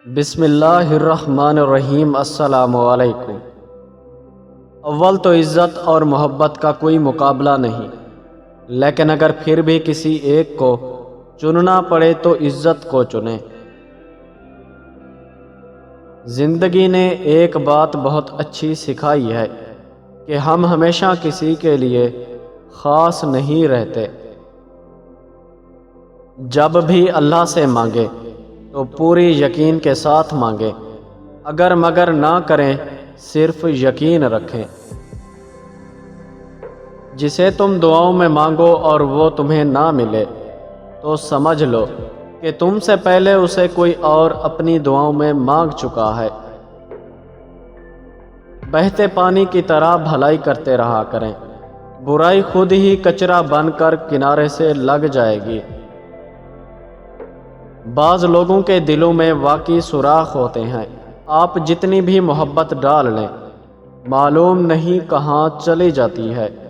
بسم اللہ الرحمن الرحیم۔ السلام علیکم۔ اول تو عزت اور محبت کا کوئی مقابلہ نہیں، لیکن اگر پھر بھی کسی ایک کو چننا پڑے تو عزت کو چنیں۔ زندگی نے ایک بات بہت اچھی سکھائی ہے کہ ہم ہمیشہ کسی کے لیے خاص نہیں رہتے۔ جب بھی اللہ سے مانگے تو پوری یقین کے ساتھ مانگیں، اگر مگر نہ کریں صرف یقین رکھیں۔ جسے تم دعاؤں میں مانگو اور وہ تمہیں نہ ملے تو سمجھ لو کہ تم سے پہلے اسے کوئی اور اپنی دعاؤں میں مانگ چکا ہے۔ بہتے پانی کی طرح بھلائی کرتے رہا کریں، برائی خود ہی کچرا بن کر کنارے سے لگ جائے گی۔ بعض لوگوں کے دلوں میں واقعی سوراخ ہوتے ہیں، آپ جتنی بھی محبت ڈال لیں معلوم نہیں کہاں چلی جاتی ہے۔